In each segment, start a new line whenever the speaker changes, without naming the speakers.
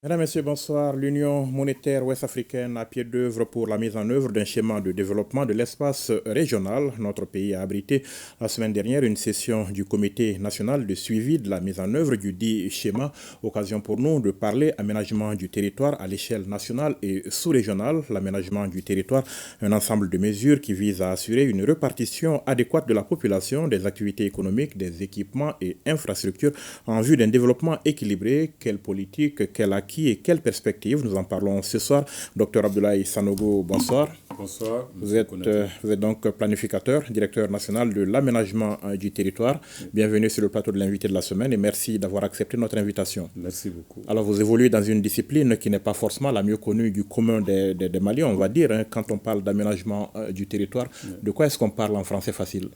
Mesdames, Messieurs, bonsoir. L'Union monétaire ouest-africaine a pied d'œuvre pour la mise en œuvre d'un schéma de développement de l'espace régional. Notre pays a abrité la semaine dernière une session du Comité national de suivi de la mise en œuvre du dit schéma. Occasion pour nous de parler aménagement du territoire à l'échelle nationale et sous-régionale. L'aménagement du territoire, un ensemble de mesures qui vise à assurer une répartition adéquate de la population, des activités économiques, des équipements et infrastructures en vue d'un développement équilibré. Quelle politique, quel acquis et quelles perspectives? Nous en parlons ce soir. Docteur Abdoulaye Sanogo, bonsoir.
Bonsoir.
Vous êtes donc planificateur, directeur national de l'aménagement du territoire. Bienvenue sur le plateau de l'invité de la semaine et merci d'avoir accepté notre invitation.
Merci beaucoup.
Alors, vous évoluez dans une discipline qui n'est pas forcément la mieux connue du commun des Maliens, on va dire, hein, quand on parle d'aménagement du territoire. De quoi est-ce qu'on parle en français facile?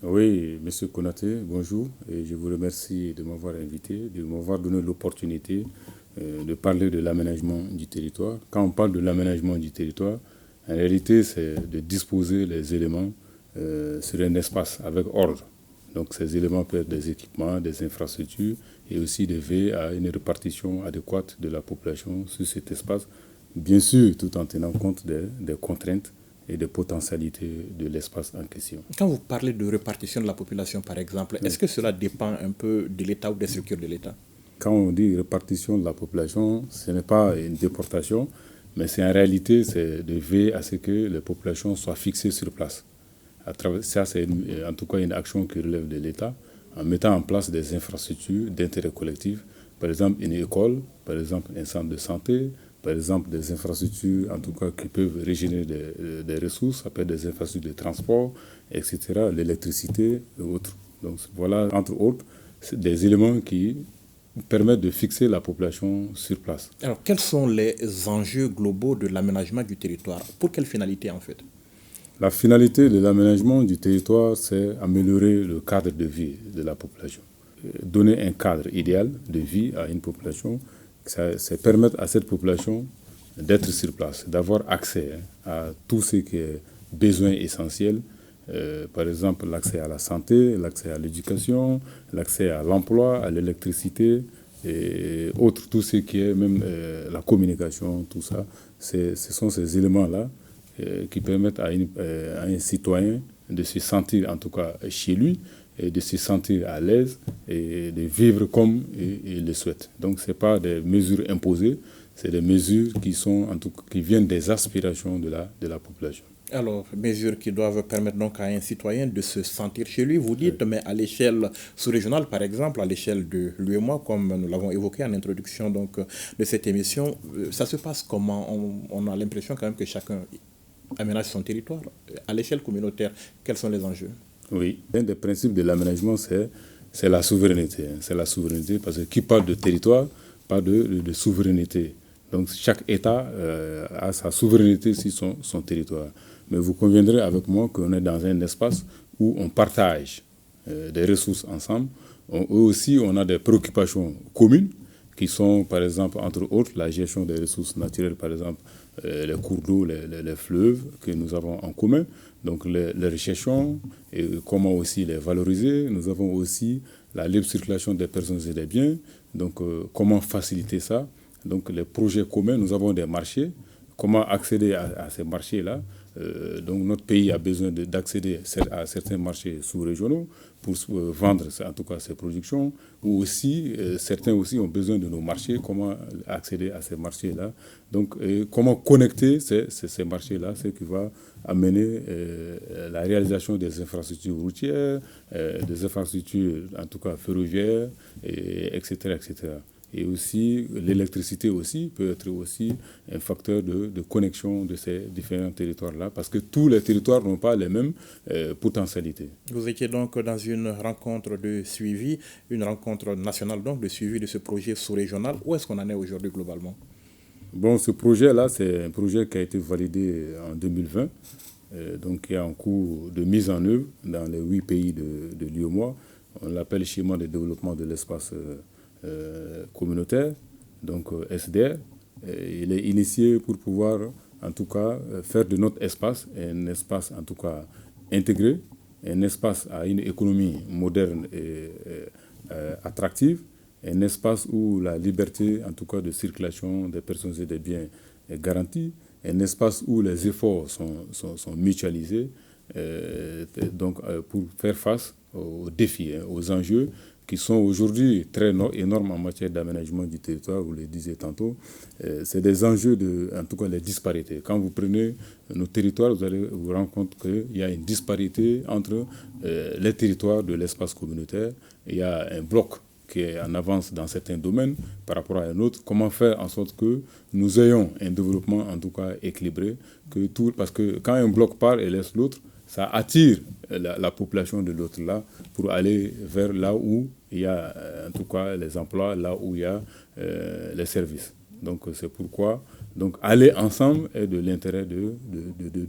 Oui, Monsieur Konaté, bonjour. Et je vous remercie de m'avoir invité, de m'avoir donné l'opportunité de parler de l'aménagement du territoire. Quand on parle de l'aménagement du territoire, en réalité, c'est de disposer les éléments sur un espace avec ordre. Donc ces éléments peuvent être des équipements, des infrastructures et aussi de veiller à une répartition adéquate de la population sur cet espace, bien sûr tout en tenant compte des contraintes et des potentialités de l'espace en question.
Quand vous parlez de répartition de la population, par exemple, est-ce que cela dépend un peu de l'État ou des structures de l'État?
Quand on dit répartition de la population, ce n'est pas une déportation, mais c'est en réalité c'est de veiller à ce que les populations soient fixées sur place. Ça, c'est en tout cas une action qui relève de l'État, en mettant en place des infrastructures d'intérêt collectif, par exemple une école, par exemple un centre de santé, par exemple des infrastructures en tout cas qui peuvent régénérer des ressources, ça peut être des infrastructures de transport, etc., l'électricité et autres. Donc voilà, entre autres, des éléments qui permettent de fixer la population sur place.
Alors, quels sont les enjeux globaux de l'aménagement du territoire? Pour quelle finalité, en fait?
La finalité de l'aménagement du territoire, c'est améliorer le cadre de vie de la population. Donner un cadre idéal de vie à une population, c'est permettre à cette population d'être sur place, d'avoir accès à tout ce qui est besoin essentiel. Par exemple, l'accès à la santé, l'accès à l'éducation, l'accès à l'emploi, à l'électricité et autres, tout ce qui est même la communication, tout ça. Ce sont ces éléments-là qui permettent à un citoyen de se sentir en tout cas chez lui et de se sentir à l'aise et de vivre comme il le souhaite. Donc ce n'est pas des mesures imposées, c'est des mesures qui viennent des aspirations de la population.
Alors, mesures qui doivent permettre donc à un citoyen de se sentir chez lui, vous dites, mais à l'échelle sous-régionale, par exemple, à l'échelle de l'UEMOA, comme nous l'avons évoqué en introduction donc, de cette émission, ça se passe comment? On a l'impression quand même que chacun aménage son territoire. À l'échelle communautaire, quels sont les enjeux?
Oui, un des principes de l'aménagement, c'est la souveraineté. C'est la souveraineté parce que qui parle de territoire parle de souveraineté. Donc chaque État a sa souveraineté sur son territoire. Mais vous conviendrez avec moi qu'on est dans un espace où on partage des ressources ensemble. Eux aussi, on a des préoccupations communes qui sont, par exemple, entre autres, la gestion des ressources naturelles, par exemple, les cours d'eau, les fleuves que nous avons en commun. Donc, les recherchons et comment aussi les valoriser. Nous avons aussi la libre circulation des personnes et des biens. Donc, comment faciliter ça? Donc, les projets communs, nous avons des marchés. Comment accéder à ces marchés-là? Donc, notre pays a besoin d'accéder à certains marchés sous-régionaux pour vendre, en tout cas, ses productions. Ou aussi, certains aussi ont besoin de nos marchés. Comment accéder à ces marchés-là? Donc, comment connecter ces marchés-là, ce qui va amener la réalisation des infrastructures routières, des infrastructures, en tout cas, ferroviaires, etc., etc. Et aussi, l'électricité aussi peut être aussi un facteur de connexion de ces différents territoires-là, parce que tous les territoires n'ont pas les mêmes potentialités.
Vous étiez donc dans une rencontre de suivi, une rencontre nationale donc de suivi de ce projet sous-régional. Où est-ce qu'on en est aujourd'hui globalement?
Bon, ce projet-là, c'est un projet qui a été validé en 2020, donc qui est en cours de mise en œuvre dans les 8 pays de l'UEMOA. On l'appelle schéma de développement de l'espace communautaire, donc SDR. Il est initié pour pouvoir, en tout cas, faire de notre espace un espace, en tout cas, intégré, un espace à une économie moderne et attractive, un espace où la liberté, en tout cas de circulation des personnes et des biens, est garantie, un espace où les efforts sont mutualisés, pour faire face aux défis, aux enjeux qui sont aujourd'hui très énormes en matière d'aménagement du territoire, vous le disiez tantôt. C'est des enjeux en tout cas les disparités. Quand vous prenez nos territoires, vous allez vous rendre compte qu'il y a une disparité entre les territoires de l'espace communautaire. Il y a un bloc qui est en avance dans certains domaines par rapport à un autre. Comment faire en sorte que nous ayons un développement en tout cas équilibré, parce que quand un bloc part et laisse l'autre, ça attire la population de l'autre là pour aller vers là où il y a en tout cas les emplois, là où il y a les services. Donc c'est pourquoi aller ensemble est de l'intérêt de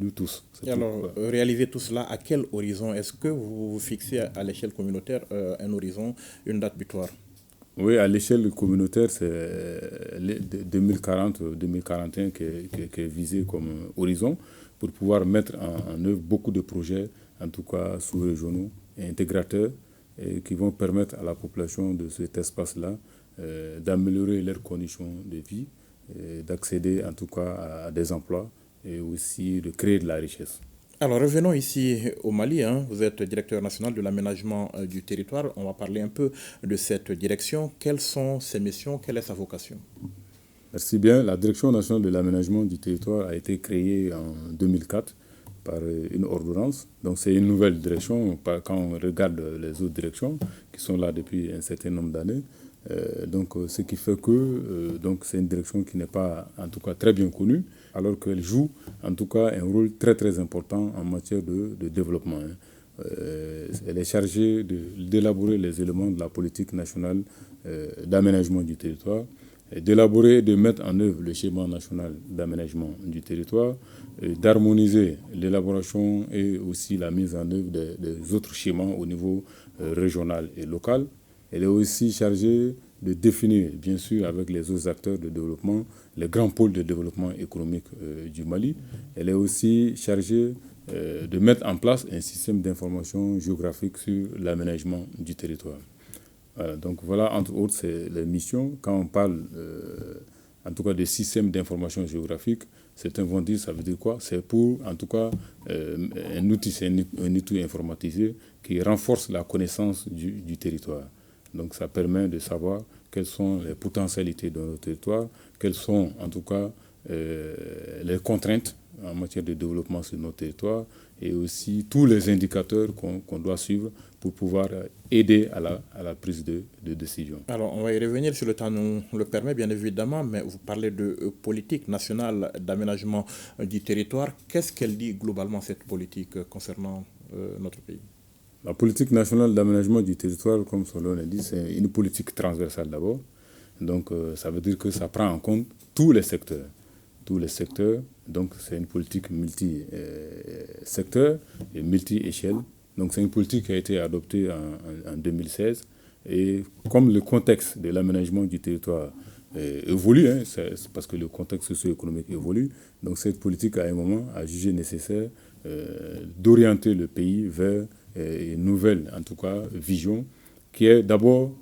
nous tous.
Et alors, réaliser tout cela, à quel horizon? Est-ce que vous vous fixez à l'échelle communautaire un horizon, une date butoir?
Oui, à l'échelle communautaire, c'est 2040-2041 qui est visé comme horizon pour pouvoir mettre en œuvre beaucoup de projets, en tout cas sous-régionaux et intégrateurs, et qui vont permettre à la population de cet espace-là d'améliorer leurs conditions de vie, d'accéder en tout cas à des emplois et aussi de créer de la richesse.
Alors revenons ici au Mali, Vous êtes directeur national de l'aménagement du territoire. On va parler un peu de cette direction. Quelles sont ses missions? Quelle est sa vocation?
Merci bien. La direction nationale de l'aménagement du territoire a été créée en 2004 par une ordonnance. Donc c'est une nouvelle direction quand on regarde les autres directions qui sont là depuis un certain nombre d'années. Ce qui fait que c'est une direction qui n'est pas en tout cas très bien connue, alors qu'elle joue en tout cas un rôle très très important en matière de développement. Elle est chargée d'élaborer les éléments de la politique nationale d'aménagement du territoire, d'élaborer et de mettre en œuvre le schéma national d'aménagement du territoire, d'harmoniser l'élaboration et aussi la mise en œuvre des autres schémas au niveau régional et local. Elle est aussi chargée de définir, bien sûr, avec les autres acteurs de développement, les grands pôles de développement économique du Mali. Elle est aussi chargée de mettre en place un système d'information géographique sur l'aménagement du territoire. Donc voilà, entre autres, c'est les missions. Quand on parle, en tout cas, de système d'information géographique, certains vont dire, ça veut dire quoi? C'est pour, en tout cas, un outil informatisé qui renforce la connaissance du territoire. Donc ça permet de savoir quelles sont les potentialités de notre territoire, quelles sont en tout cas les contraintes en matière de développement sur notre territoire et aussi tous les indicateurs qu'on doit suivre pour pouvoir aider à la prise de décision.
Alors on va y revenir si le temps nous le permet bien évidemment, mais vous parlez de politique nationale d'aménagement du territoire. Qu'est-ce qu'elle dit globalement cette politique concernant notre pays?
La politique nationale d'aménagement du territoire, comme son nom l'indique, c'est une politique transversale d'abord. Donc, ça veut dire que ça prend en compte tous les secteurs. Tous les secteurs. Donc, c'est une politique multi-secteur et multi-échelle. Donc, c'est une politique qui a été adoptée en 2016. Et comme le contexte de l'aménagement du territoire évolue, c'est parce que le contexte socio-économique évolue, donc cette politique, à un moment, a jugé nécessaire d'orienter le pays vers une nouvelle, en tout cas, vision, qui est d'abord,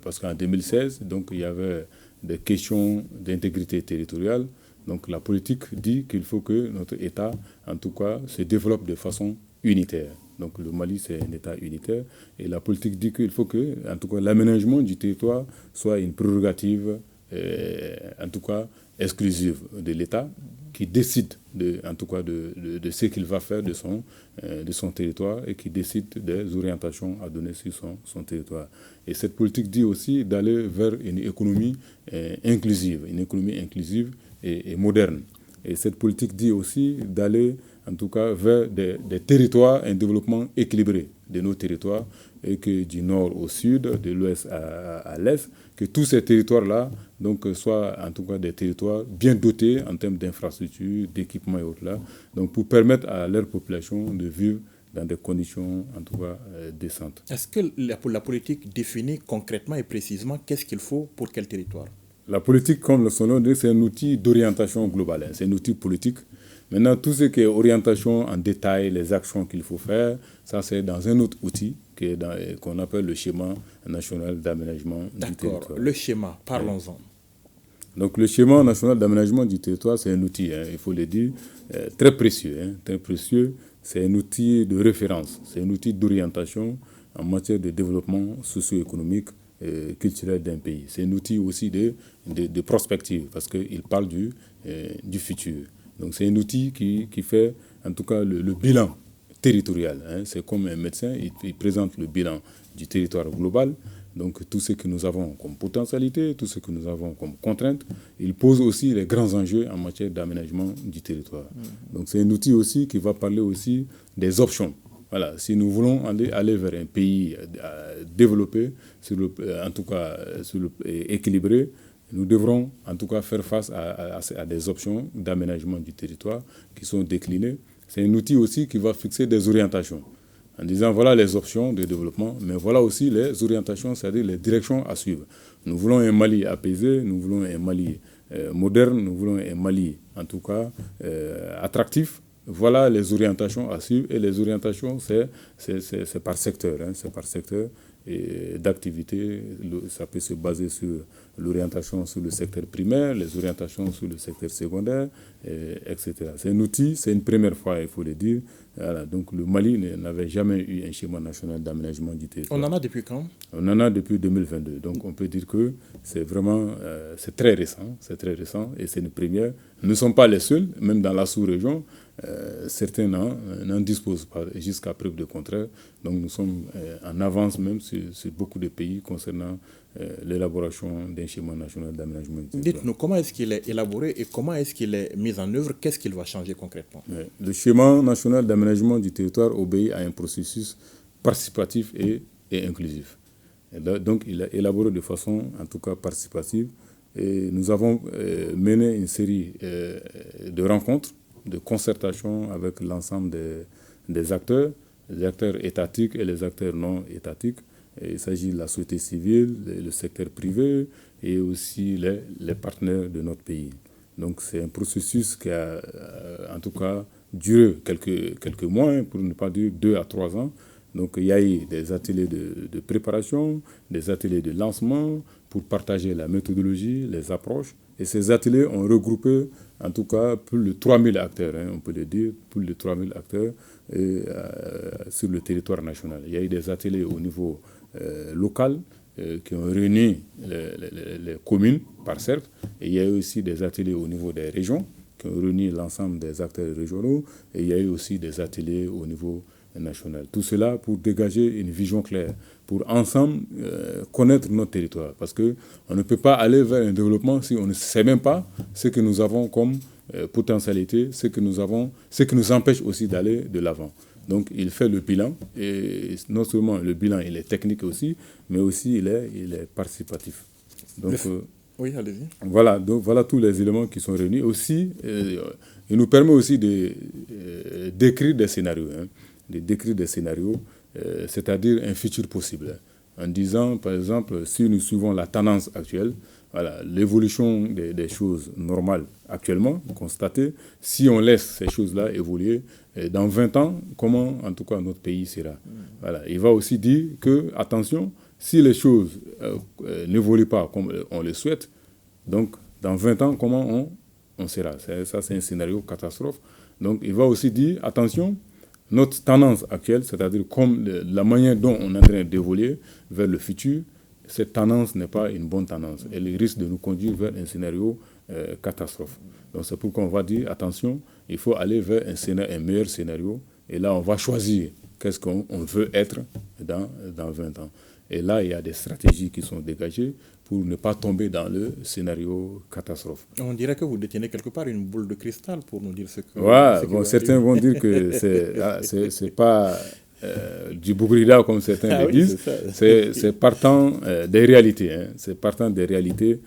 parce qu'en 2016, donc, il y avait des questions d'intégrité territoriale. Donc la politique dit qu'il faut que notre État, en tout cas, se développe de façon unitaire. Donc le Mali, c'est un État unitaire. Et la politique dit qu'il faut que, en tout cas, l'aménagement du territoire soit une prérogative, en tout cas, exclusive de l'État, qui décide en tout cas de ce qu'il va faire de son territoire et qui décide des orientations à donner sur son territoire. Et cette politique dit aussi d'aller vers une économie inclusive et moderne. Et cette politique dit aussi d'aller en tout cas vers des territoires, un développement équilibré de nos territoires, et que du nord au sud, de l'ouest à l'est, que tous ces territoires-là donc, soient en tout cas des territoires bien dotés en termes d'infrastructures, d'équipements et autres là, donc pour permettre à leur population de vivre dans des conditions en tout cas décentes.
Est-ce que la politique définit concrètement et précisément qu'est-ce qu'il faut pour quel territoire?
La politique, comme son nom dit, c'est un outil d'orientation globale, c'est un outil politique. Maintenant, tout ce qui est orientation en détail, les actions qu'il faut faire, ça c'est dans un autre outil qu'on appelle le schéma national d'aménagement du territoire.
D'accord, le schéma, parlons-en.
Donc le schéma national d'aménagement du territoire, c'est un outil, il faut le dire, très précieux. Très précieux. C'est un outil de référence, c'est un outil d'orientation en matière de développement socio-économique et culturel d'un pays. C'est un outil aussi de prospective parce qu'il parle du futur. Donc c'est un outil qui fait en tout cas le bilan territorial. C'est comme un médecin, il présente le bilan du territoire global. Donc tout ce que nous avons comme potentialité, tout ce que nous avons comme contraintes, il pose aussi les grands enjeux en matière d'aménagement du territoire. Donc c'est un outil aussi qui va parler aussi des options. Voilà, si nous voulons aller vers un pays développé, en tout cas équilibré, nous devrons en tout cas faire face à des options d'aménagement du territoire qui sont déclinées. C'est un outil aussi qui va fixer des orientations en disant voilà les options de développement, mais voilà aussi les orientations, c'est-à-dire les directions à suivre. Nous voulons un Mali apaisé, nous voulons un Mali moderne, nous voulons un Mali en tout cas attractif. Voilà les orientations à suivre et les orientations c'est par secteur, c'est par secteur d'activité. Ça peut se baser sur l'orientation sur le secteur primaire, les orientations sur le secteur secondaire, etc. C'est un outil, c'est une première fois, il faut le dire. Voilà, donc le Mali n'avait jamais eu un schéma national d'aménagement du territoire.
On en a depuis quand?
On en a depuis 2022. Donc on peut dire que c'est vraiment c'est très récent et c'est une première. Nous ne sommes pas les seuls, même dans la sous-région. Certains n'en disposent pas jusqu'à preuve de contraire. Donc nous sommes en avance même sur beaucoup de pays concernant l'élaboration d'un schéma national d'aménagement du territoire.
Dites-nous, comment est-ce qu'il est élaboré et comment est-ce qu'il est mis en œuvre? Qu'est-ce qu'il va changer concrètement?
Le schéma national d'aménagement du territoire obéit à un processus participatif et inclusif. Et là, donc il est élaboré de façon en tout cas participative. Et nous avons mené une série de rencontres, de concertation avec l'ensemble des acteurs, les acteurs étatiques et les acteurs non étatiques. Et il s'agit de la société civile, le secteur privé et aussi les partenaires de notre pays. Donc c'est un processus qui a en tout cas duré quelques mois, pour ne pas dire 2 à 3 ans. Donc il y a eu des ateliers de préparation, des ateliers de lancement pour partager la méthodologie, les approches. Et ces ateliers ont regroupé en tout cas plus de 3000 acteurs, on peut le dire, plus de 3000 acteurs sur le territoire national. Il y a eu des ateliers au niveau local qui ont réuni les communes par cercle. Et il y a eu aussi des ateliers au niveau des régions qui ont réuni l'ensemble des acteurs régionaux. Et il y a eu aussi des ateliers au niveau national. Tout cela pour dégager une vision claire, pour ensemble connaître notre territoire. Parce qu'on ne peut pas aller vers un développement si on ne sait même pas ce que nous avons comme potentialité, ce que nous empêche aussi d'aller de l'avant. Donc il fait le bilan, et non seulement le bilan il est technique aussi, mais aussi il est participatif. Donc,
oui, allez-y.
Voilà, donc voilà tous les éléments qui sont réunis. Aussi, il nous permet aussi d'écrire des scénarios. C'est-à-dire un futur possible. En disant, par exemple, si nous suivons la tendance actuelle, voilà, l'évolution des choses normales actuellement constatées, si on laisse ces choses-là évoluer, dans 20 ans, comment en tout cas notre pays sera. Voilà. Il va aussi dire que, attention, si les choses n'évoluent pas comme on le souhaite, donc dans 20 ans, comment on sera. Ça, c'est un scénario catastrophe. Donc il va aussi dire, attention, notre tendance actuelle, c'est-à-dire comme la manière dont on est en train d'évoluer vers le futur, cette tendance n'est pas une bonne tendance. Elle risque de nous conduire vers un scénario catastrophe. Donc c'est pourquoi on va dire, attention, il faut aller vers un meilleur scénario. Et là, on va choisir qu'est-ce qu'on veut être dans 20 ans. Et là, il y a des stratégies qui sont dégagées pour ne pas tomber dans le scénario catastrophe.
On dirait que vous détenez quelque part une boule de cristal pour nous dire ce que...
Ouais, bon, certains vont dire que c'est pas du bougrida comme certains le disent. C'est partant des réalités. C'est partant des réalités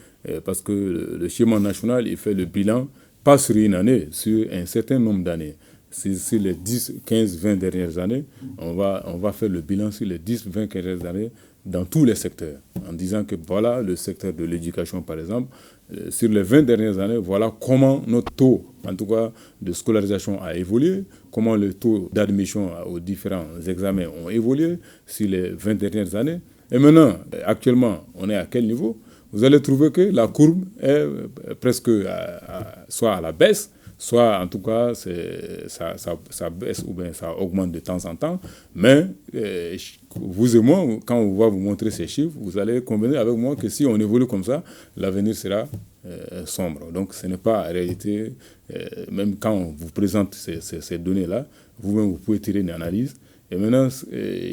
parce que le schéma national, il fait le bilan, pas sur une année, sur un certain nombre d'années. Sur les 10, 15, 20 dernières années, on va faire le bilan sur les 10, 20, 15 années dans tous les secteurs, en disant que voilà le secteur de l'éducation par exemple, sur les 20 dernières années, voilà comment notre taux, en tout cas de scolarisation a évolué, comment le taux d'admission aux différents examens ont évolué sur les 20 dernières années. Et maintenant, actuellement, on est à quel niveau? Vous allez trouver que la courbe est presque soit à la baisse, soit en tout cas ça baisse ou bien ça augmente de temps en temps. Mais vous et moi, quand on va vous montrer ces chiffres, vous allez convenir avec moi que si on évolue comme ça, l'avenir sera sombre. Donc ce n'est pas en réalité, même quand on vous présente ces données-là, vous-même vous pouvez tirer une analyse. Et maintenant,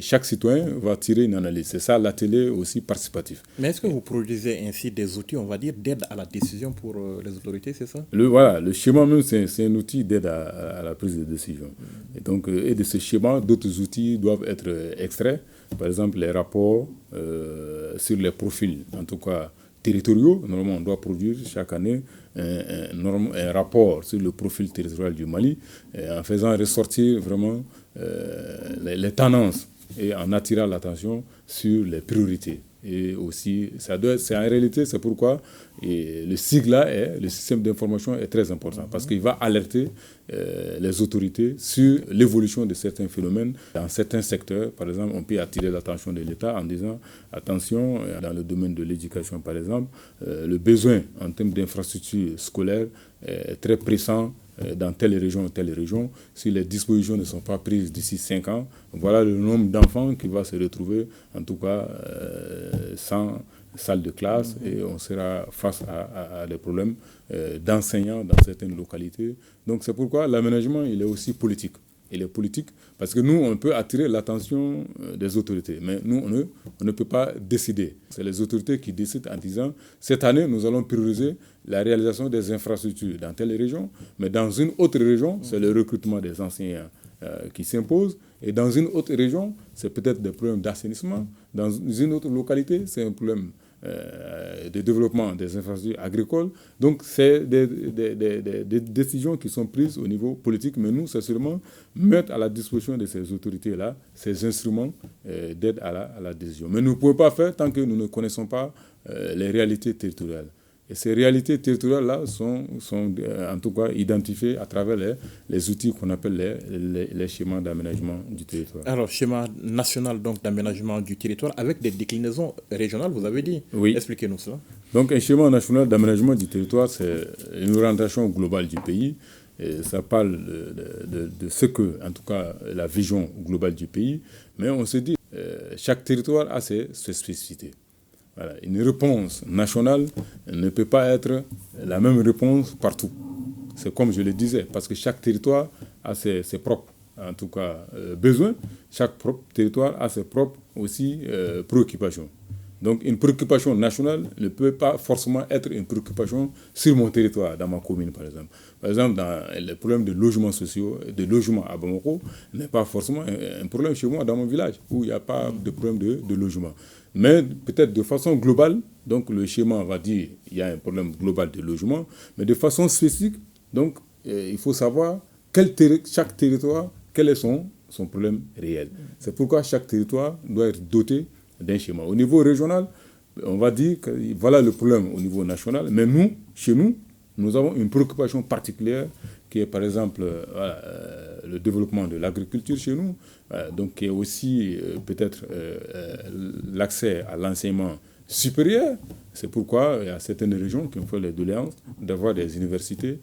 chaque citoyen va tirer une analyse. C'est ça l'atelier aussi participatif.
Mais est-ce que vous produisez ainsi des outils, on va dire, d'aide à la décision pour les autorités, c'est ça?
Voilà, le schéma même, c'est un outil d'aide à la prise de décision. Et donc, et de ce schéma, d'autres outils doivent être extraits. Par exemple, les rapports sur les profils, en tout cas territoriaux. Normalement, on doit produire chaque année un rapport sur le profil territorial du Mali, en faisant ressortir vraiment les tendances et en attirant l'attention sur les priorités. Et aussi, c'est en réalité, c'est pourquoi le SIG-là, le système d'information, est très important, parce qu'il va alerter les autorités sur l'évolution de certains phénomènes dans certains secteurs. Par exemple, on peut attirer l'attention de l'État en disant, attention, dans le domaine de l'éducation, par exemple, le besoin en termes d'infrastructures scolaires est très pressant dans telle région ou telle région. Si les dispositions ne sont pas prises d'ici 5 ans, voilà le nombre d'enfants qui va se retrouver, en tout cas, sans salle de classe, et on sera face à des problèmes d'enseignants dans certaines localités. Donc c'est pourquoi l'aménagement, il est aussi politique. Il est politique parce que nous, on peut attirer l'attention des autorités, mais nous, on ne peut pas décider. C'est les autorités qui décident en disant, cette année, nous allons prioriser la réalisation des infrastructures dans telle région, mais dans une autre région, c'est le recrutement des enseignants qui s'impose, et dans une autre région, c'est peut-être des problèmes d'assainissement, dans une autre localité, c'est un problème de développement des infrastructures agricoles. Donc, c'est des décisions qui sont prises au niveau politique, mais nous, c'est seulement mettre à la disposition de ces autorités-là ces instruments d'aide à la décision. Mais nous ne pouvons pas faire tant que nous ne connaissons pas les réalités territoriales. Et ces réalités territoriales-là sont en tout cas identifiées à travers les outils qu'on appelle les schémas d'aménagement du territoire.
Alors, schéma national donc d'aménagement du territoire avec des déclinaisons régionales, vous avez dit.
Oui.
Expliquez-nous cela.
Donc, un schéma national d'aménagement du territoire, c'est une orientation globale du pays. Et ça parle de ce que, en tout cas, la vision globale du pays. Mais on se dit, chaque territoire a ses spécificités. Voilà. Une réponse nationale ne peut pas être la même réponse partout. C'est comme je le disais, parce que chaque territoire a ses propres, en tout cas, besoins. Chaque territoire a ses propres aussi préoccupations. Donc une préoccupation nationale ne peut pas forcément être une préoccupation sur mon territoire, dans ma commune par exemple. Par exemple, dans les problèmes de logements sociaux, de logement à Bamako, n'est pas forcément un problème chez moi dans mon village, où il n'y a pas de problème de logement. Mais peut-être de façon globale, donc le schéma va dire qu'il y a un problème global de logement, mais de façon spécifique, donc il faut savoir chaque territoire, quel est son problème réel. C'est pourquoi chaque territoire doit être doté d'un schéma. Au niveau régional, on va dire que voilà le problème au niveau national, mais nous, chez nous, nous avons une préoccupation particulière qui est par exemple le développement de l'agriculture chez nous, donc qui est aussi peut-être l'accès à l'enseignement supérieur. C'est pourquoi il y a certaines régions qui ont fait les doléances d'avoir des universités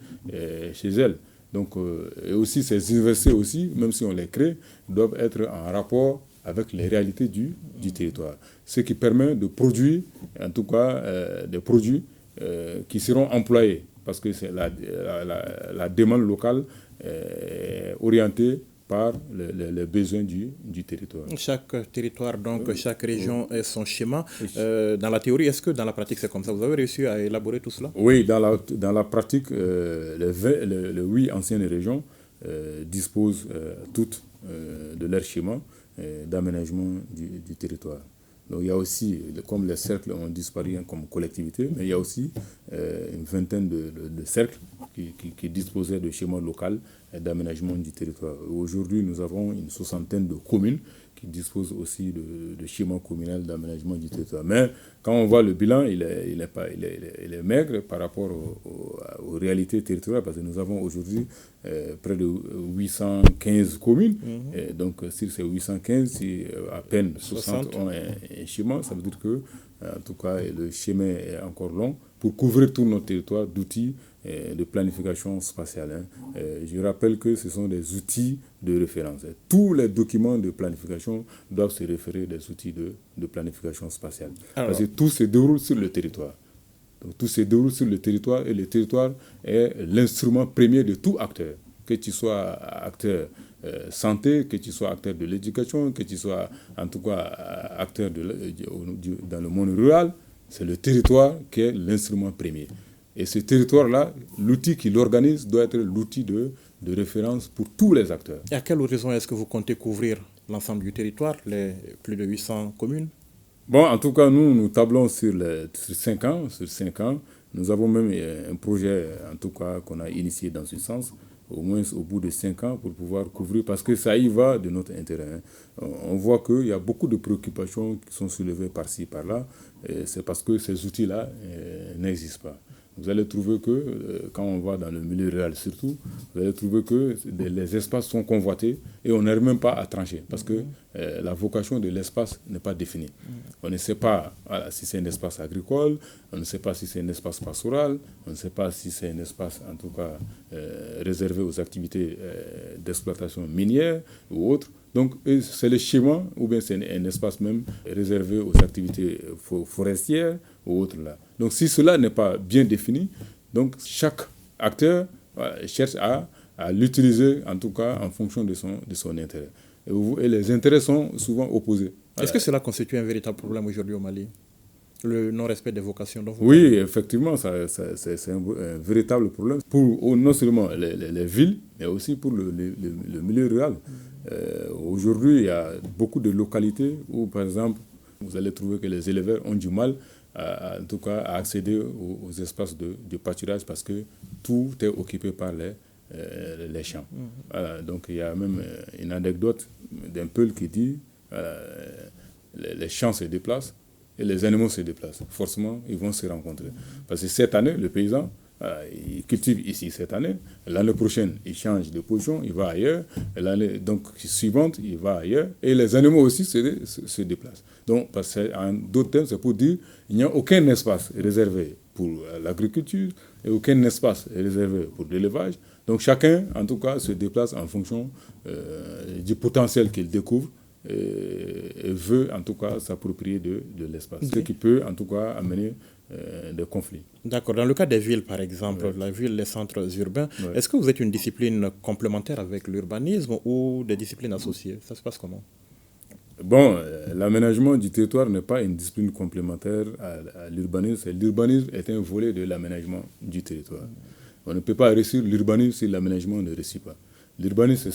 chez elles. Donc, et aussi ces universités aussi, même si on les crée, doivent être en rapport avec les réalités du territoire. Ce qui permet de produire, en tout cas, des produits qui seront employés, parce que c'est la demande locale orientée par les besoins du territoire.
Chaque territoire, donc chaque région a son schéma. Dans la théorie, est-ce que dans la pratique c'est comme ça? Vous avez réussi à élaborer tout cela?
Oui, dans la pratique, les 8 anciennes régions disposent toutes de leur schéma d'aménagement du territoire. Donc il y a aussi, comme les cercles ont disparu comme collectivité, mais il y a aussi une vingtaine de cercles qui disposaient de schémas locaux d'aménagement du territoire. Aujourd'hui, nous avons une soixantaine de communes qui disposent aussi de schémas communaux d'aménagement du territoire. Mais quand on voit le bilan, il est maigre par rapport aux réalités territoriales, parce que nous avons aujourd'hui près de 815 communes. Et donc, sur ces 815, si à peine 60 ont un schéma, ça veut dire que, en tout cas, le chemin est encore long pour couvrir tout notre territoire d'outils de planification spatiale. Je rappelle que ce sont des outils de référence. Tous les documents de planification doivent se référer des outils de planification spatiale. Alors, parce que tout se déroule sur le territoire. Donc, tout se déroule sur le territoire et le territoire est l'instrument premier de tout acteur. Que tu sois acteur santé, que tu sois acteur de l'éducation, que tu sois en tout cas acteur dans le monde rural, c'est le territoire qui est l'instrument premier. Et ce territoire-là, l'outil qui l'organise doit être l'outil de référence pour tous les acteurs.
Et à quel horizon est-ce que vous comptez couvrir l'ensemble du territoire, les plus de 800 communes?
Bon, en tout cas, nous tablons sur 5 ans. Sur 5 ans, nous avons même un projet, en tout cas, qu'on a initié dans ce sens, au moins au bout de 5 ans, pour pouvoir couvrir, parce que ça y va de notre intérêt. On voit qu'il y a beaucoup de préoccupations qui sont soulevées par-ci, par-là, et c'est parce que ces outils-là n'existent pas. Vous allez trouver que, quand on va dans le milieu rural surtout, vous allez trouver que les espaces sont convoités et on n'arrive même pas à trancher parce que la vocation de l'espace n'est pas définie. On ne sait pas si c'est un espace agricole, on ne sait pas si c'est un espace pastoral, on ne sait pas si c'est un espace en tout cas réservé aux activités d'exploitation minière ou autres. Donc, c'est le schéma, ou bien c'est un espace même réservé aux activités forestières ou autres là. Donc, si cela n'est pas bien défini, donc chaque acteur cherche à l'utiliser, en tout cas, en fonction de son intérêt. Et les intérêts sont souvent opposés.
Est-ce que cela constitue un véritable problème aujourd'hui au Mali ? Le non-respect des vocations dont vous
Oui,
parlez.
effectivement, c'est un véritable problème pour non seulement les villes, mais aussi pour le milieu rural. Aujourd'hui, il y a beaucoup de localités où, par exemple, vous allez trouver que les éleveurs ont du mal, en tout cas, à accéder aux espaces de pâturage parce que tout est occupé par les champs. Voilà, donc, il y a même une anecdote d'un Peul qui dit les champs se déplacent et les animaux se déplacent. Forcément, ils vont se rencontrer. Parce que cette année, le paysan, il cultive ici cette année. L'année prochaine, il change de position, il va ailleurs. L'année donc suivante, il va ailleurs. Et les animaux aussi se déplacent. Donc, parce que, en d'autres termes, c'est pour dire qu'il n'y a aucun espace réservé pour l'agriculture et aucun espace réservé pour l'élevage. Donc, chacun, en tout cas, se déplace en fonction du potentiel qu'il découvre et veut, en tout cas, s'approprier de l'espace. Ce qui peut, en tout cas, amener des conflits.
D'accord. Dans le cas des villes, par exemple, la ville, les centres urbains, est-ce que vous êtes une discipline complémentaire avec l'urbanisme ou des disciplines associées? Ça se passe comment?
Bon, l'aménagement du territoire n'est pas une discipline complémentaire à l'urbanisme. L'urbanisme est un volet de l'aménagement du territoire. On ne peut pas réussir l'urbanisme si l'aménagement ne réussit pas. L'urbanisme,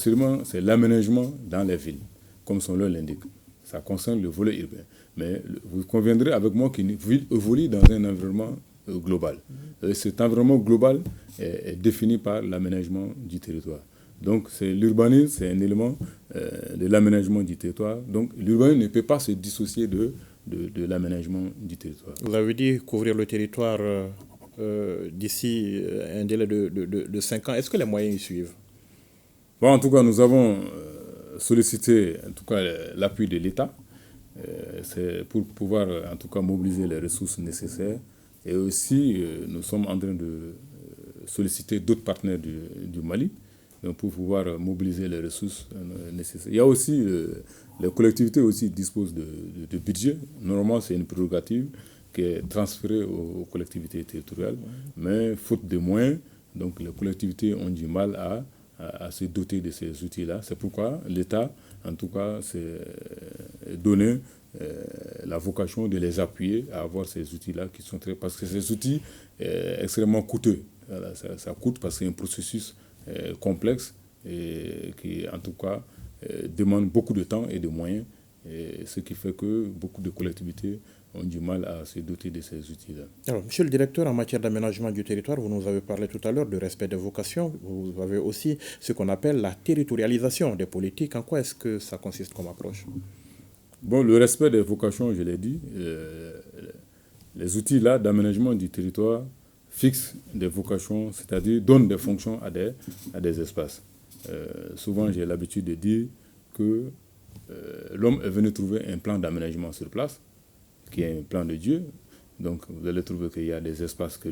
c'est l'aménagement dans les villes, comme son nom l'indique. Ça concerne le volet urbain. Mais vous conviendrez avec moi qu'une ville évolue dans un environnement global. Cet environnement global est défini par l'aménagement du territoire. Donc, l'urbanisme, c'est un élément de l'aménagement du territoire. Donc, l'urbanisme ne peut pas se dissocier de l'aménagement du territoire.
Vous avez dit couvrir le territoire d'ici un délai de 5 ans. Est-ce que les moyens y suivent?
Bon, en tout cas, nous avons sollicité en tout cas, l'appui de l'État. C'est pour pouvoir en tout cas mobiliser les ressources nécessaires. Et aussi, nous sommes en train de solliciter d'autres partenaires du Mali. Donc pour pouvoir mobiliser les ressources nécessaires. Il y a aussi, les collectivités aussi disposent de budget. Normalement, c'est une prérogative qui est transférée aux collectivités territoriales. Mais faute de moyens, donc les collectivités ont du mal à se doter de ces outils-là. C'est pourquoi l'État, en tout cas, s'est donné la vocation de les appuyer à avoir ces outils-là qui sont parce que ces outils sont extrêmement coûteux. Voilà, ça coûte parce que c'est un processus complexe et qui, en tout cas, demande beaucoup de temps et de moyens. Et ce qui fait que beaucoup de collectivités ont du mal à se doter de ces outils-là.
Alors, monsieur le directeur, en matière d'aménagement du territoire, vous nous avez parlé tout à l'heure de respect des vocations. Vous avez aussi ce qu'on appelle la territorialisation des politiques. En quoi est-ce que ça consiste comme approche?
Bon, le respect des vocations, je l'ai dit, les outils là d'aménagement du territoire fixent des vocations, c'est-à-dire donnent des fonctions à des espaces. Souvent, j'ai l'habitude de dire que l'homme est venu trouver un plan d'aménagement sur place, qui est un plan de Dieu. Donc, vous allez trouver qu'il y a des espaces que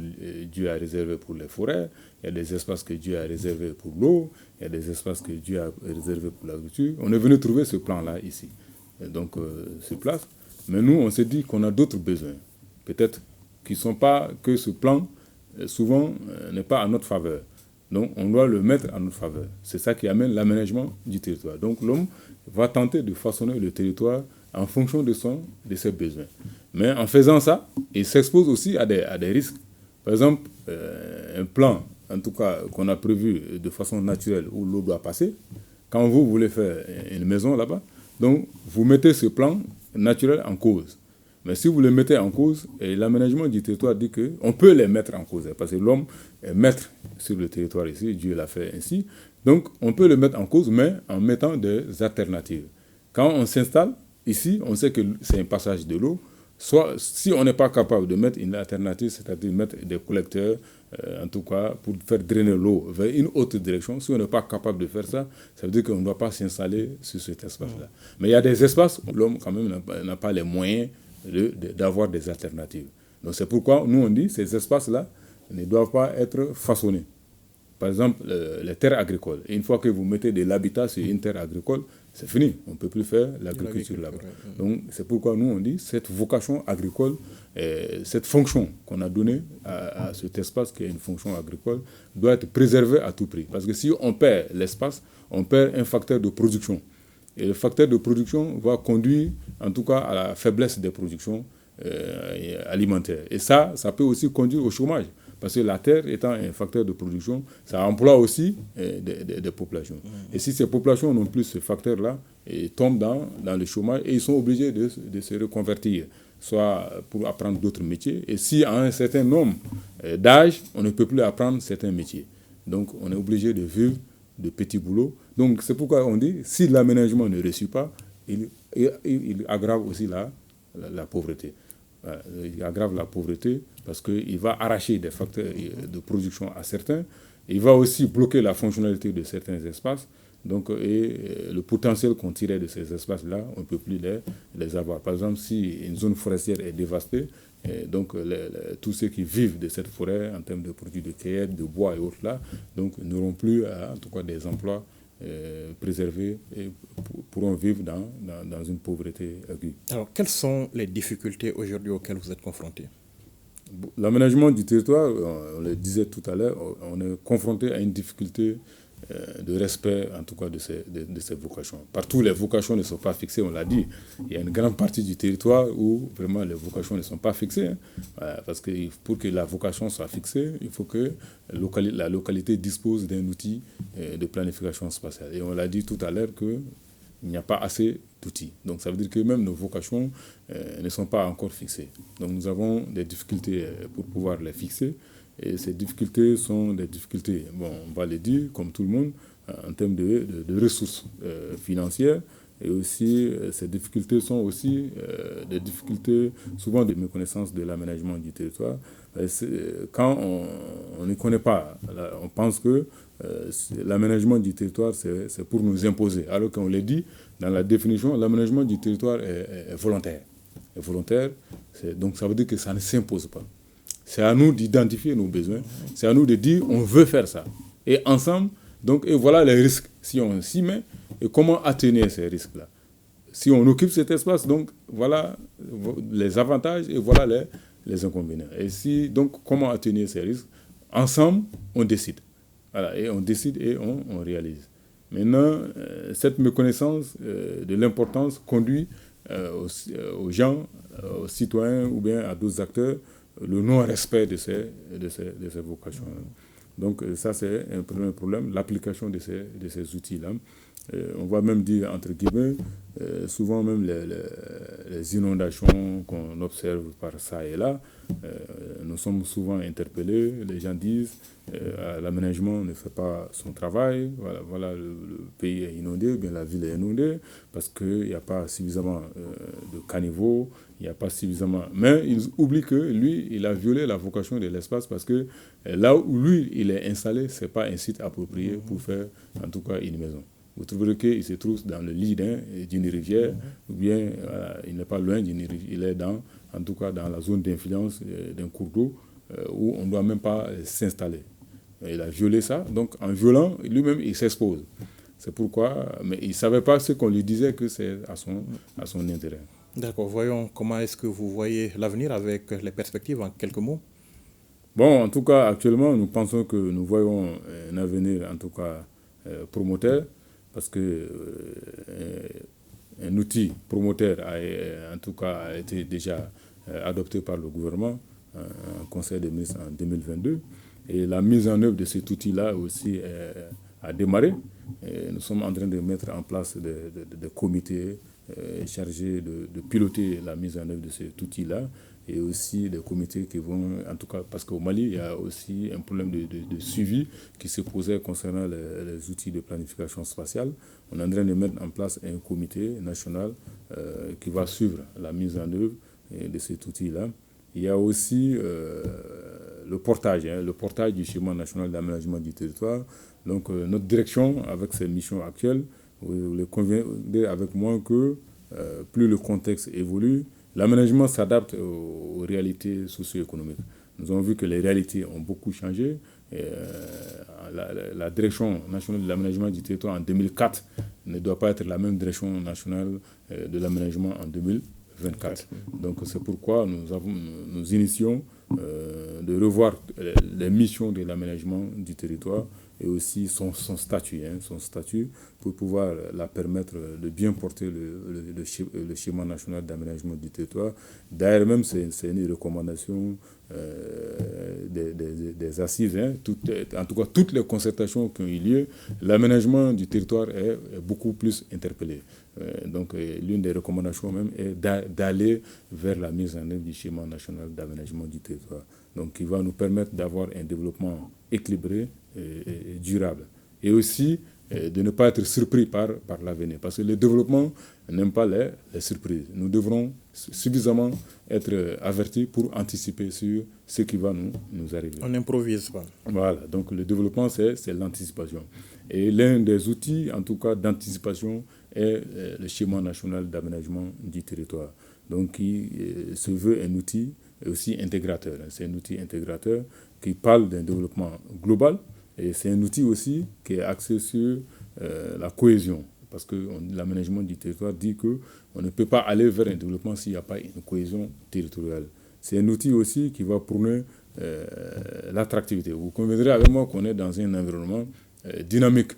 Dieu a réservés pour les forêts, il y a des espaces que Dieu a réservés pour l'eau, il y a des espaces que Dieu a réservés pour l'agriculture. On est venu trouver ce plan-là ici, donc sur place. Mais nous, on s'est dit qu'on a d'autres besoins, peut-être qui ne sont pas que ce plan, souvent, n'est pas à notre faveur. Donc, on doit le mettre à notre faveur. C'est ça qui amène l'aménagement du territoire. Donc, l'homme va tenter de façonner le territoire en fonction de ses besoins. Mais en faisant ça, il s'expose aussi à des risques. Par exemple, un plan, en tout cas, qu'on a prévu de façon naturelle où l'eau doit passer, quand vous voulez faire une maison là-bas, donc vous mettez ce plan naturel en cause. Mais si vous le mettez en cause, et l'aménagement du territoire dit qu'on peut les mettre en cause, parce que l'homme est maître sur le territoire ici, Dieu l'a fait ainsi. Donc on peut le mettre en cause, mais en mettant des alternatives. Quand on s'installe ici, on sait que c'est un passage de l'eau. Soit, si on n'est pas capable de mettre une alternative, c'est-à-dire mettre des collecteurs, en tout cas, pour faire drainer l'eau vers une autre direction, si on n'est pas capable de faire ça, ça veut dire qu'on ne doit pas s'installer sur cet espace-là. Mais il y a des espaces où l'homme, quand même, n'a pas les moyens d'avoir des alternatives. Donc c'est pourquoi nous on dit que ces espaces-là ne doivent pas être façonnés. Par exemple, les terres agricoles. Et une fois que vous mettez de l'habitat sur une terre agricole, c'est fini. On ne peut plus faire l'agriculture là-bas. Donc c'est pourquoi nous on dit cette vocation agricole, cette fonction qu'on a donnée à cet espace qui est une fonction agricole, doit être préservée à tout prix. Parce que si on perd l'espace, on perd un facteur de production. Et le facteur de production va conduire, en tout cas, à la faiblesse des productions alimentaires. Et ça peut aussi conduire au chômage. Parce que la terre étant un facteur de production, ça emploie aussi des populations. Et si ces populations n'ont plus ce facteur-là, ils tombent dans le chômage et ils sont obligés de se reconvertir, soit pour apprendre d'autres métiers. Et si à un certain nombre d'âge, on ne peut plus apprendre certains métiers. Donc on est obligé de vivre de petits boulots. Donc c'est pourquoi on dit, si l'aménagement ne réussit pas, il aggrave aussi la pauvreté. Il aggrave la pauvreté parce qu'il va arracher des facteurs de production à certains. Il va aussi bloquer la fonctionnalité de certains espaces. Donc, et le potentiel qu'on tirait de ces espaces-là, on ne peut plus les avoir. Par exemple, si une zone forestière est dévastée, donc tous ceux qui vivent de cette forêt en termes de produits de cueillette, de bois et autres là, donc n'auront plus en tout cas des emplois préservés et pourront vivre dans une pauvreté aiguë.
Alors, quelles sont les difficultés aujourd'hui auxquelles vous êtes confrontés?
L'aménagement du territoire, on le disait tout à l'heure, on est confronté à une difficulté de respect, en tout cas, de ces vocations. Partout, les vocations ne sont pas fixées, on l'a dit. Il y a une grande partie du territoire où, vraiment, les vocations ne sont pas fixées. Parce que pour que la vocation soit fixée, il faut que la localité dispose d'un outil de planification spatiale. Et on l'a dit tout à l'heure qu'il n'y a pas assez d'outils. Donc, ça veut dire que même nos vocations ne sont pas encore fixées. Donc, nous avons des difficultés pour pouvoir les fixer. Et ces difficultés sont des difficultés, bon, on va le dire, comme tout le monde, en termes de ressources financières. Et aussi, ces difficultés sont aussi des difficultés souvent de méconnaissance de l'aménagement du territoire. Quand on ne connaît pas, on pense que l'aménagement du territoire, c'est pour nous imposer. Alors qu'on le dit, dans la définition, l'aménagement du territoire est volontaire. Et volontaire, donc ça veut dire que ça ne s'impose pas. C'est à nous d'identifier nos besoins. C'est à nous de dire on veut faire ça. Et ensemble, donc, et voilà les risques. Si on s'y met, et comment atténuer ces risques-là. Si on occupe cet espace, donc voilà les avantages et voilà les inconvénients. Et si, donc, comment atténuer ces risques? Ensemble, on décide. Voilà, et on décide et on réalise. Maintenant, cette méconnaissance de l'importance conduit aux gens, aux citoyens ou bien à d'autres acteurs, le non-respect de ces vocations. Donc ça, c'est un premier problème, l'application de ces outils-là. On va même dire, entre guillemets, souvent même les inondations qu'on observe par ça et là, nous sommes souvent interpellés. Les gens disent l'aménagement ne fait pas son travail, voilà le pays est inondé, ou bien la ville est inondée, parce qu'il n'y a pas suffisamment de caniveaux, il n'y a pas suffisamment... Mais ils oublient que lui, il a violé la vocation de l'espace, parce que là où lui, il est installé, ce n'est pas un site approprié pour faire, en tout cas, une maison. Vous trouverez qu'il se trouve dans le lit d'une rivière, ou bien il n'est pas loin d'une rivière, il est en tout cas dans la zone d'influence d'un cours d'eau où on ne doit même pas s'installer. Il a violé ça, donc en violant, lui-même, il s'expose. C'est pourquoi, mais il ne savait pas ce qu'on lui disait que c'est à son intérêt.
D'accord, voyons comment est-ce que vous voyez l'avenir avec les perspectives en quelques mots.
Bon, en tout cas, actuellement, nous pensons que nous voyons un avenir, en tout cas, promoteur, parce que un outil promoteur en tout cas, a été déjà adopté par le gouvernement en Conseil des ministres en 2022. Et la mise en œuvre de cet outil-là aussi a démarré. Et nous sommes en train de mettre en place des comités chargés de piloter la mise en œuvre de cet outil-là, et aussi des comités qui vont, en tout cas, parce qu'au Mali, il y a aussi un problème de suivi qui se posait concernant les outils de planification spatiale. On est en train de mettre en place un comité national qui va suivre la mise en œuvre de cet outil-là. Il y a aussi le portage du schéma national d'aménagement du territoire. Donc notre direction, avec ses missions actuelles, vous le conviendrez avec moi que plus le contexte évolue, l'aménagement s'adapte aux réalités socio-économiques. Nous avons vu que les réalités ont beaucoup changé. La direction nationale de l'aménagement du territoire en 2004 ne doit pas être la même direction nationale de l'aménagement en 2024. Donc c'est pourquoi nous initions de revoir les missions de l'aménagement du territoire et aussi son statut pour pouvoir la permettre de bien porter le schéma national d'aménagement du territoire. D'ailleurs même c'est une recommandation des assises, en tout cas toutes les concertations qui ont eu lieu, l'aménagement du territoire est beaucoup plus interpellé. Donc l'une des recommandations même est d'aller vers la mise en œuvre du schéma national d'aménagement du territoire. Donc qui va nous permettre d'avoir un développement équilibré et durable. Et aussi de ne pas être surpris par l'avenir. Parce que le développement n'aime pas les surprises. Nous devrons suffisamment être avertis pour anticiper sur ce qui va nous arriver.
On n'improvise pas.
Voilà, donc le développement, c'est l'anticipation. Et l'un des outils, en tout cas, d'anticipation est le schéma national d'aménagement du territoire. Donc, qui se veut un outil aussi intégrateur. C'est un outil intégrateur qui parle d'un développement global, et c'est un outil aussi qui est axé sur la cohésion. Parce que l'aménagement du territoire dit qu'on ne peut pas aller vers un développement s'il n'y a pas une cohésion territoriale. C'est un outil aussi qui va prôner l'attractivité. Vous conviendrez avec moi qu'on est dans un environnement dynamique.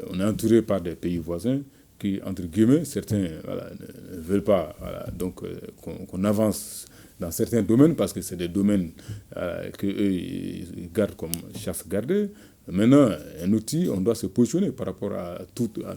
On est entouré par des pays voisins qui, entre guillemets, certains ne veulent pas donc qu'on avance dans certains domaines, parce que c'est des domaines qu'eux ils gardent comme chasse gardée. Maintenant, un outil, on doit se positionner par rapport à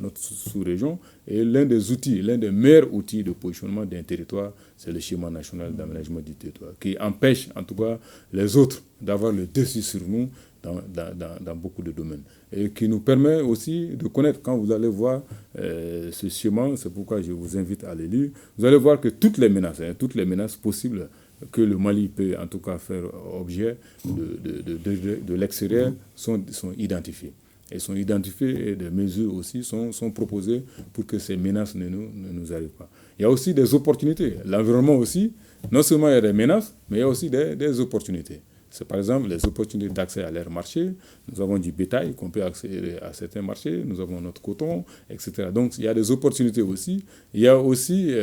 notre sous-région. Et l'un des outils, l'un des meilleurs outils de positionnement d'un territoire, c'est le schéma national d'aménagement du territoire, qui empêche en tout cas les autres d'avoir le dessus sur nous dans beaucoup de domaines. Et qui nous permet aussi de connaître, quand vous allez voir ce schéma, c'est pourquoi je vous invite à le lire, vous allez voir que toutes les menaces possibles que le Mali peut en tout cas faire objet de l'extérieur sont identifiées. Elles sont identifiées et des mesures aussi sont proposées pour que ces menaces ne nous arrivent pas. Il y a aussi des opportunités. L'environnement aussi, non seulement il y a des menaces, mais il y a aussi des opportunités. C'est par exemple les opportunités d'accès à leur marché. Nous avons du bétail qu'on peut accéder à certains marchés. Nous avons notre coton, etc. Donc il y a des opportunités aussi. Il y a aussi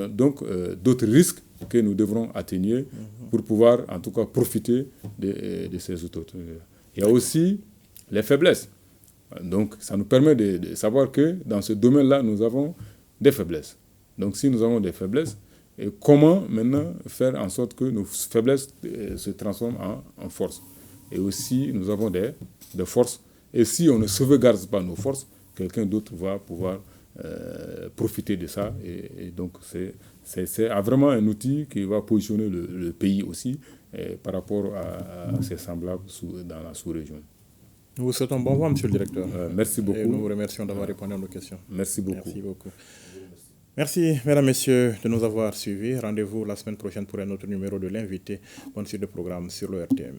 d'autres risques que nous devrons atténuer pour pouvoir en tout cas profiter de ces opportunités. Il y a aussi les faiblesses. Donc ça nous permet de savoir que dans ce domaine-là, nous avons des faiblesses. Donc si nous avons des faiblesses, et comment maintenant faire en sorte que nos faiblesses se transforment en force. Et aussi, nous avons des forces. Et si on ne sauvegarde pas nos forces, quelqu'un d'autre va pouvoir profiter de ça. Et donc, c'est vraiment un outil qui va positionner le pays aussi par rapport à ses semblables dans la sous-région.
Nous vous souhaitons bon vent, monsieur le directeur.
Merci beaucoup.
Et nous vous remercions d'avoir répondu à nos questions.
Merci beaucoup.
Merci beaucoup. Merci, mesdames, messieurs, de nous avoir suivis. Rendez-vous la semaine prochaine pour un autre numéro de l'invité. Bonne suite de programme sur le RTM.